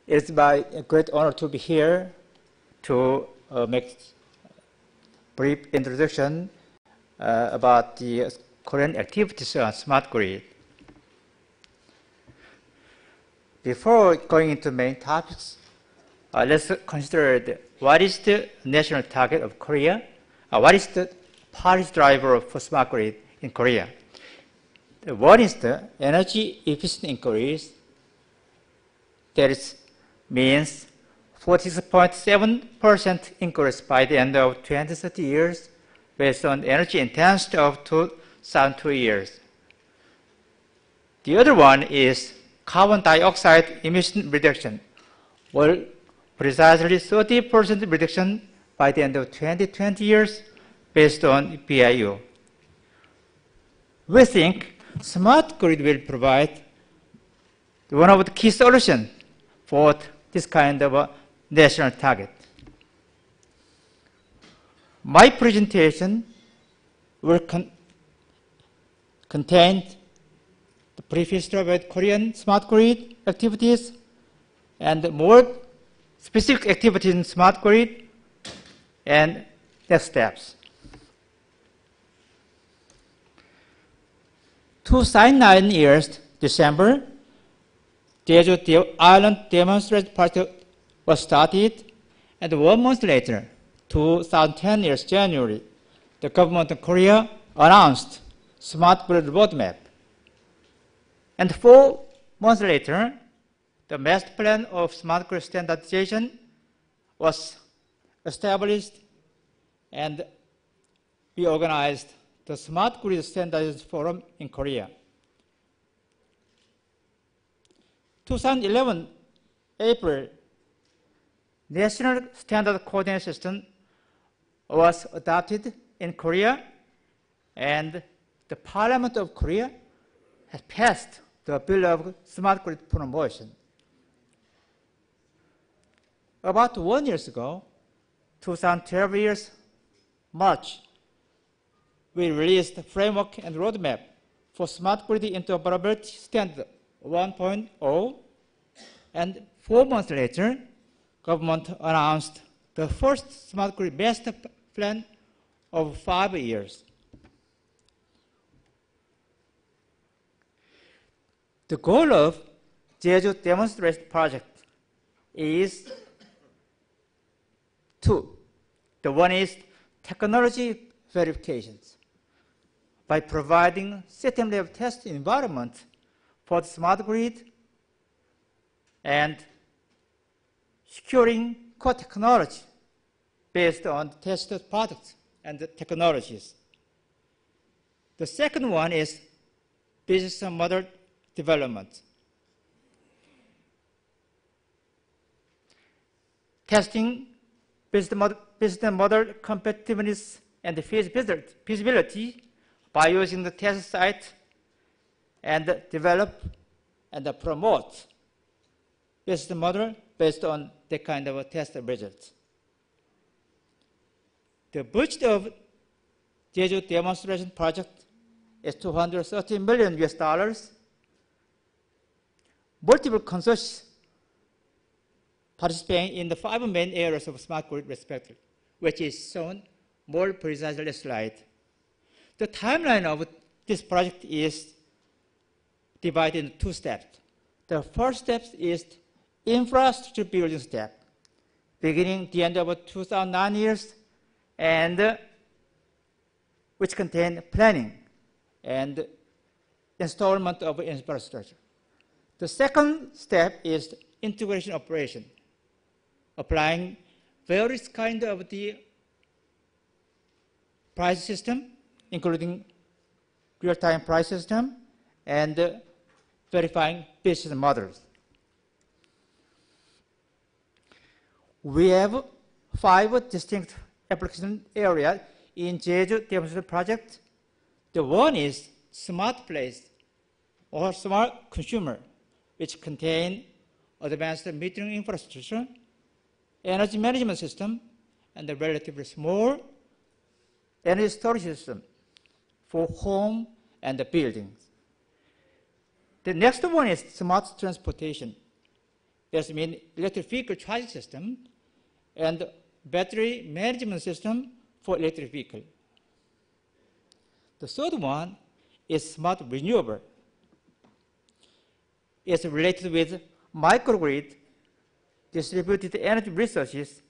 It's my great honor to be here to make brief introduction about the Korean activities on smart grid. Before going into main topics, let's consider what is the national target of Korea, what is the policy driver for smart grid in Korea. One is the energy efficient increase. That means 46.7% increase by the end of 2030 years based on energy intensity of 2002 years. The other one is carbon dioxide emission reduction, well, precisely 30% reduction by the end of 2020 years based on BIU. We think smart grid will provide one of the key solutions for this kind of a national target. My presentation will contain the brief history about Korean smart grid activities and more specific activities in smart grid and next steps. 2009 years, December, Jeju Island demonstration project was started, and 1 month later, 2010 years January, the government of Korea announced smart grid roadmap. And 4 months later, the master plan of smart grid standardization was established, and we organized the Smart Grid Standardization Forum in Korea. 2011 April, National Standard Coordination System was adopted in Korea, and the Parliament of Korea has passed the Bill of Smart Grid Promotion. About 1 year ago, 2012 years March, we released the framework and roadmap for smart grid interoperability standard 1.0, and 4 months later, government announced the first smart grid master plan of 5 years. The goal of Jeju demonstration project is two. The one is technology verifications. By providing system-level test environment for the smart grid and securing core technology based on tested products and the technologies. The second one is business model development. Testing business model competitiveness and feasibility by using the test site and develop and promote business model based on that kind of a test results. The budget of Jeju demonstration project is $230 million US. Multiple consortia participating in the 5 main areas of smart grid respectively, which is shown more precisely in the slide. The timeline of this project is divided into 2 steps. The first step is infrastructure building step, beginning the end of 2009 years, and which contain planning and installment of infrastructure. The second step is integration operation, applying various kind of the price system, including real-time price system, and verifying business models. We have 5 distinct application areas in Jeju demonstration project. The one is smart place or smart consumer, which contain advanced metering infrastructure, energy management system, and a relatively small energy storage system for home and the buildings. The next one is smart transportation. That means electric vehicle charging system and battery management system for electric vehicle. The third one is smart renewable. It's related with microgrid distributed energy resources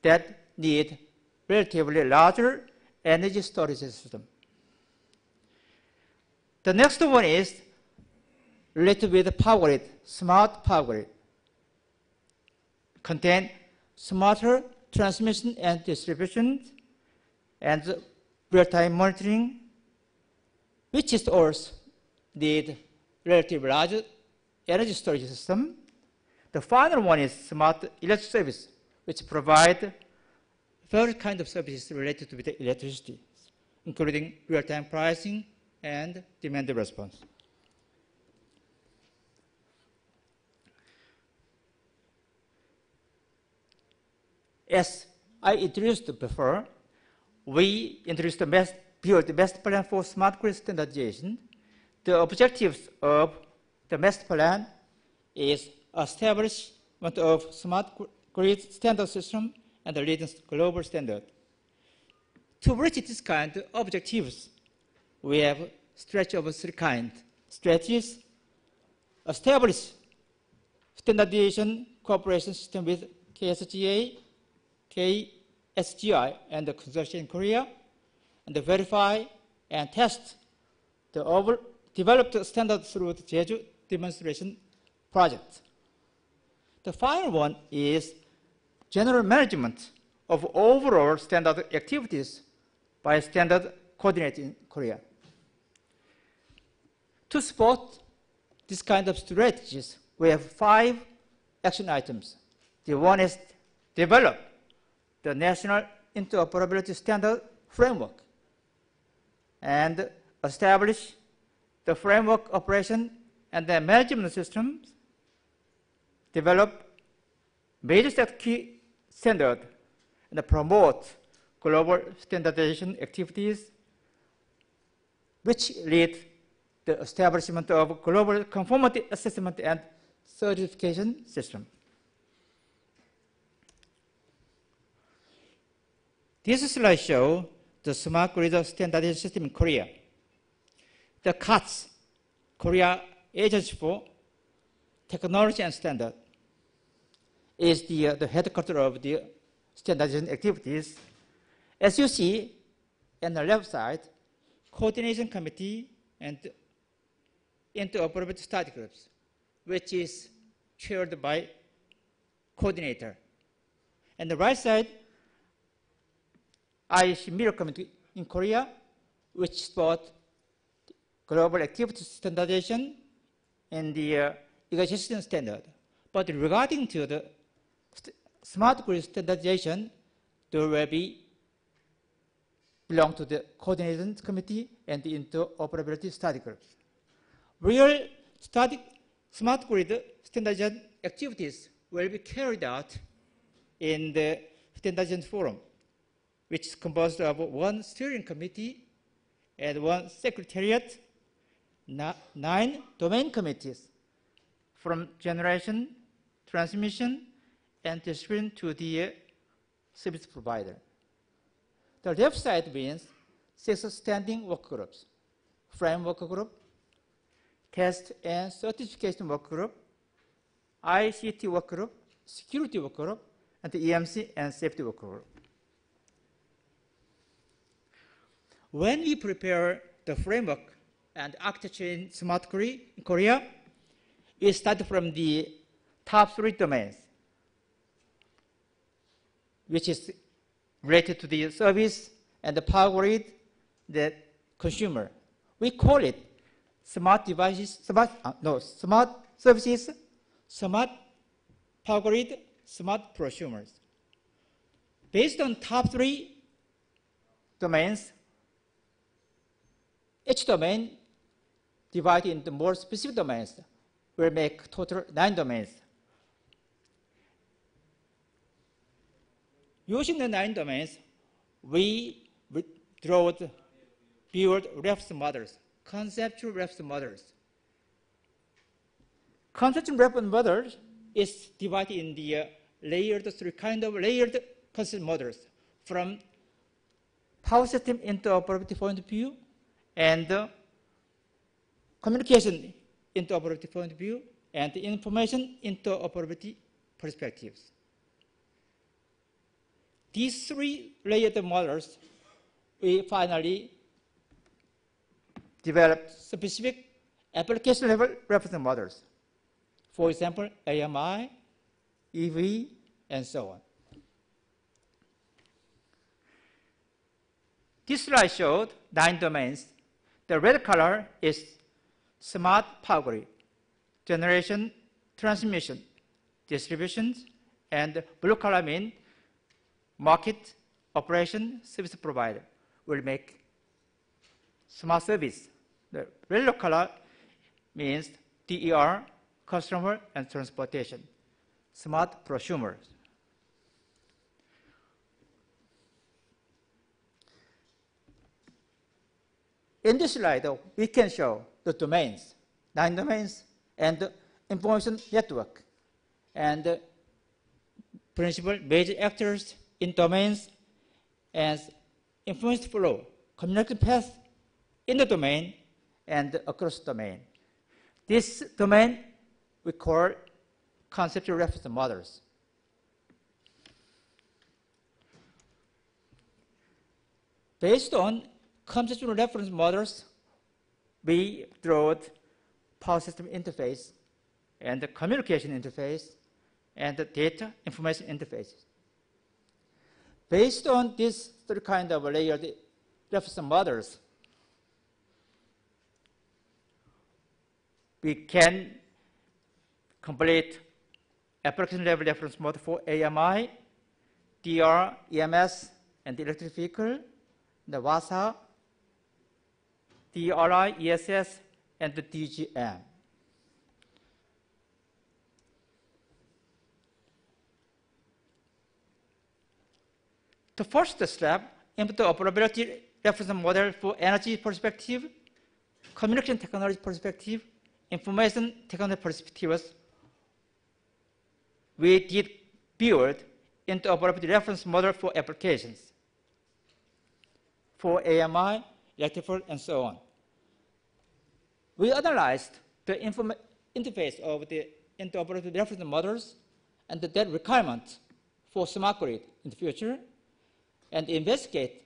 that need relatively larger energy storage system. The next one is related with power grid, smart power grid. Contain smarter transmission and distribution and real-time monitoring, which is also need relatively large energy storage system. The final one is smart electric service, which provide various kinds of services related to the electricity, including real-time pricing and demand response. As I introduced before, we introduced build the master plan for smart grid standardization. The objectives of the master plan is establishment of smart grid standard system and the leading global standard. To reach this kind of objectives, we have strategy of three kinds. Strategies: establish standardization cooperation system with KSGA, KSGI, and the consortium in Korea, and verify and test the developed standard through the Jeju demonstration project. The final one is general management of overall standard activities by standard coordinator in Korea. To support this kind of strategies, we have 5 action items. The one is develop the national interoperability standard framework and establish the framework operation and the management systems, develop major key standard, and promote global standardization activities, which lead the establishment of global conformity assessment and certification system. This slide shows the smart grid standardization system in Korea. The CATS, Korea Agency for Technology and Standard, is the headquarters of the standardization activities. As you see on the left side, coordination committee and interoperability study groups, which is chaired by coordinator. And the right side, IEC Mirror Committee in Korea, which support global activity standardization and the ecosystem standard. But regarding to the smart grid standardization, there will belong to the coordination committee and the interoperability study groups. Real smart grid standardization activities will be carried out in the standardization forum, which is composed of 1 steering committee and 1 secretariat, 9 domain committees, from generation, transmission, and distribution to the service provider. The left side means 6 standing work groups: framework group, test and certification work group, ICT work group, security work group, and the EMC and safety work group. When we prepare the framework and architecture in smart grid in Korea, we start from the top 3 domains, which is related to the service and the power grid, the consumer. We call it smart devices, smart services, smart power grid, smart prosumers. Based on top 3 domains, each domain divided into more specific domains will make total 9 domains. Using the 9 domains, we build reference models, conceptual reference models. Conceptual reference model is divided in the three kind of layered concept models, from power system interoperability point of view, and communication interoperability point of view, and information interoperability perspectives. These three layered models, we finally developed specific application level reference models. For example, AMI, EV, and so on. This slide showed 9 domains. The red color is smart power grid, generation, transmission, distribution, and blue color means market, operation, service provider will make smart service. The yellow color means DER, customer and transportation, smart prosumer. In this slide, we can show the domains, 9 domains, and the information network, and principal major actors in domains as information flow, communication path in the domain and across domain. This domain we call conceptual reference models. Based on conceptual reference models, we wrote power system interface and the communication interface and the data information interfaces. Based on these three kind of layered reference models, we can complete application level reference model for AMI, DR, EMS, and the electric vehicle, the WASA, DRI, ESS, and the DGM. The first step, interoperability reference model for energy perspective, communication technology perspective, information technology perspectives. We did build interoperability reference model for applications, for AMI, electrical, and so on. We analyzed the interface of the interoperability reference models and the data requirement for smart grid in the future, and investigate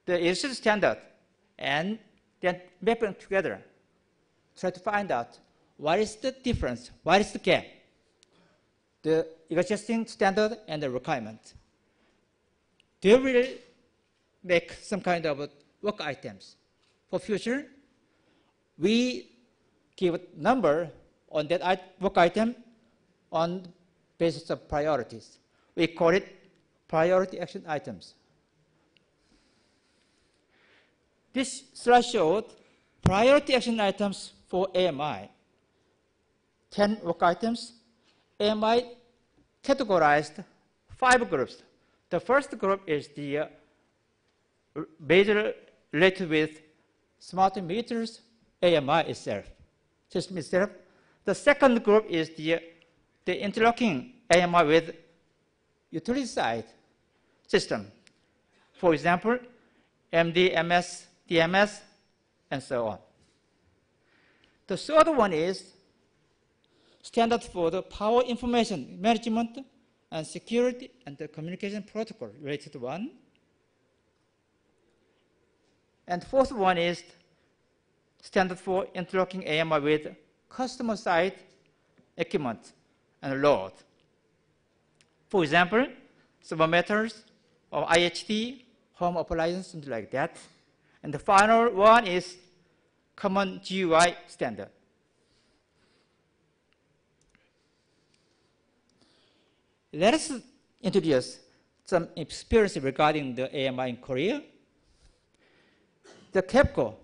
the industry standard and then map them together. Try to find out what is the difference, what is the gap, the existing standard and the requirement. They will make some kind of work items. For future, we give a number on that work item on the basis of priorities. We call it priority action items. This slide showed priority action items for AMI. 10 work items. AMI categorized 5 groups. The first group is the major related with smart meters, AMI itself, system itself. The second group is the interlocking AMI with utility side system. For example, MD, MS, DMS, and so on. The third one is standard for the power information management and security and the communication protocol related one. And fourth one is standard for interlocking AMI with customer side equipment and load. For example, thermometers or IHD, home appliances, something like that. And the final one is common GUI standard. Let us introduce some experience regarding the AMI in Korea. The KEPCO,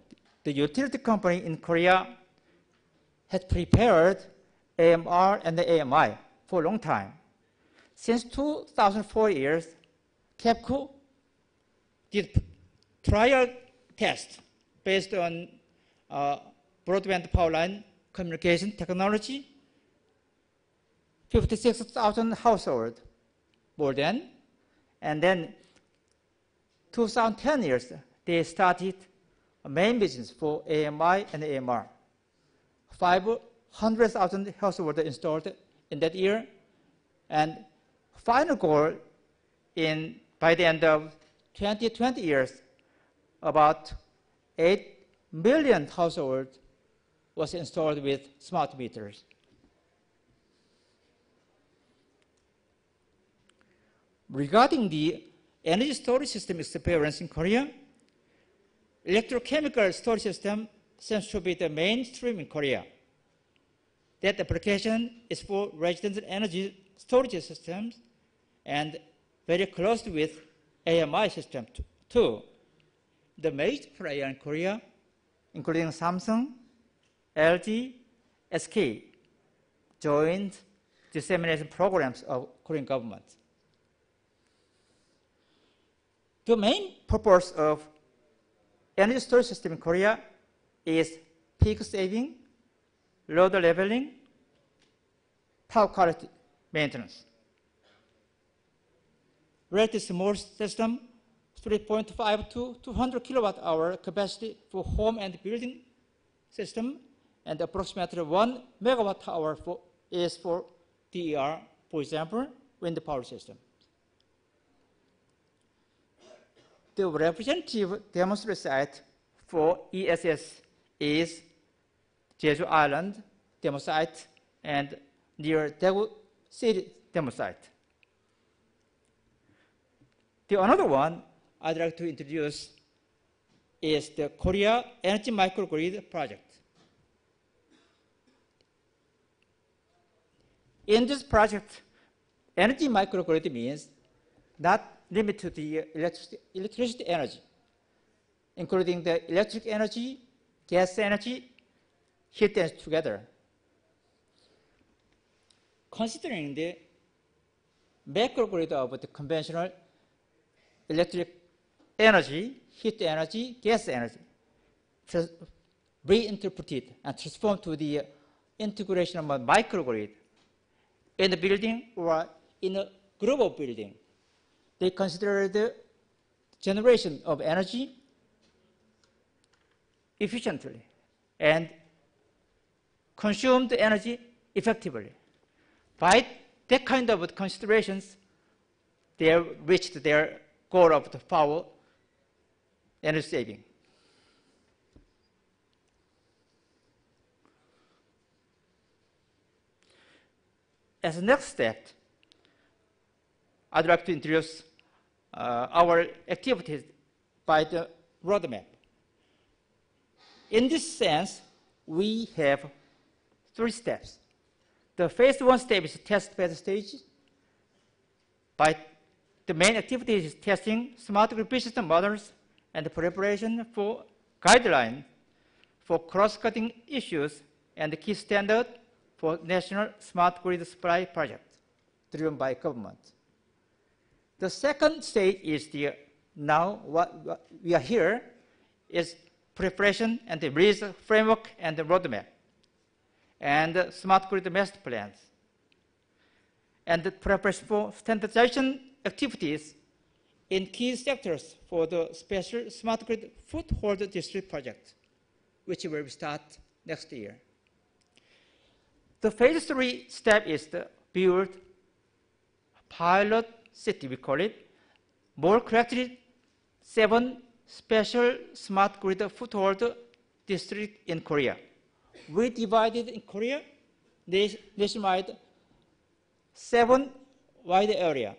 the utility company in Korea, had prepared AMR and the AMI for a long time. Since 2004 years, KEPCO did trial tests based on broadband power line communication technology 56,000 households, more than. And then 2010 years, they started a main business for AMI and AMR. 500,000 households installed in that year. And final goal by the end of 2020 years, about 8 million households was installed with smart meters. Regarding the energy storage system experience in Korea, electrochemical storage system seems to be the mainstream in Korea. That application is for residential energy storage systems and very close with AMI system too. The major player in Korea, including Samsung, LG, SK, joined dissemination programs of Korean government. The main purpose of energy storage system in Korea is peak saving, load leveling, power quality maintenance. Relatively small system, 3.5 to 200 kilowatt hour capacity for home and building system, and approximately 1 megawatt hour is for DER, for example, wind power system. The representative demonstration site for ESS is Jeju Island demo site and near Daegu City demo site. The another one I'd like to introduce is the Korea Energy Microgrid project. In this project, energy microgrid means not limited to the electricity energy, including the electric energy, gas energy, heat energy together. Considering the macrogrid of the conventional electric energy, heat energy, gas energy, reinterpreted and transformed to the integration of a microgrid in a building or in a group of buildings. They consider the generation of energy efficiently and consume the energy effectively. By that kind of considerations, they reached their goal of the power energy saving. As a next step, I'd like to introduce our activities by the roadmap. In this sense, we have 3 steps. The phase 1 step is test bed stage. By the main activity is testing smart grid system models and the preparation for guidelines for cross-cutting issues and the key standard for national smart grid supply project driven by government. The second stage is now what we are here is preparation and the release framework and the roadmap and the smart grid master plans and the preparation for standardization activities in key sectors for the special smart grid foothold district project, which will start next year. The phase 3 step is to build pilot city, we call it, more correctly, 7 special smart grid foothold districts in Korea. We divided in Korea nationwide 7 wide area.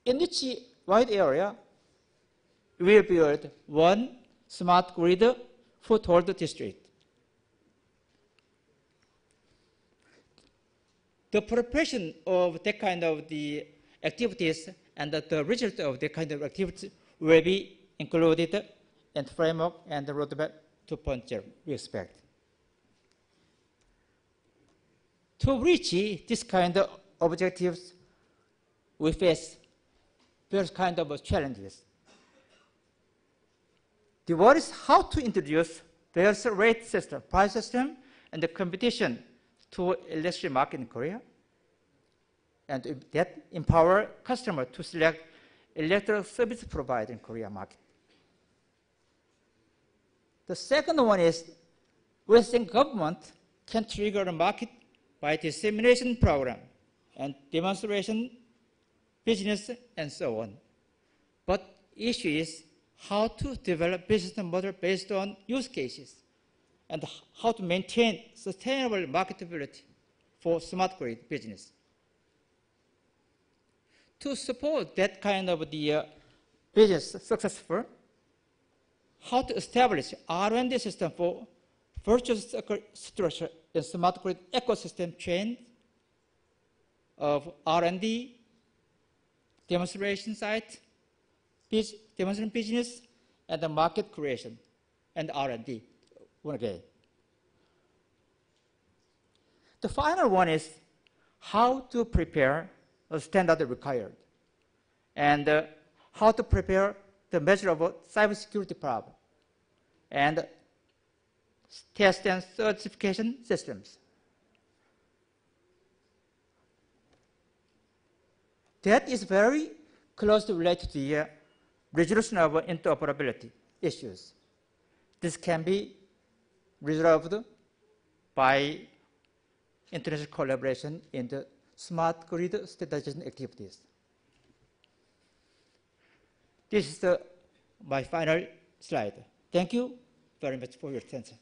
In each wide area, we will build 1 smart grid foothold district. The preparation of that kind of the activities and the result of that kind of activities will be included in the framework and the roadmap 2.0, we expect. To reach this kind of objectives, we face various kind of challenges. The one is how to introduce various rate system, price system, and the competition to electricity market in Korea. and that empower customers to select electrical service provider in Korea market. The second one is Western government can trigger the market by dissemination program and demonstration business and so on. But issue is how to develop business model based on use cases and how to maintain sustainable marketability for smart grid business. To support that kind of the business successful, how to establish R&D system for virtuous structure in smart grid ecosystem chain of R&D, demonstration site, demonstration business, and the market creation and R&D. Again. The final one is how to prepare a standard required and how to prepare the measure of a cybersecurity problem and test and certification systems. That is very closely related to the resolution of interoperability issues. This can be resolved by international collaboration in the smart grid standardization activities. This is my final slide. Thank you very much for your attention.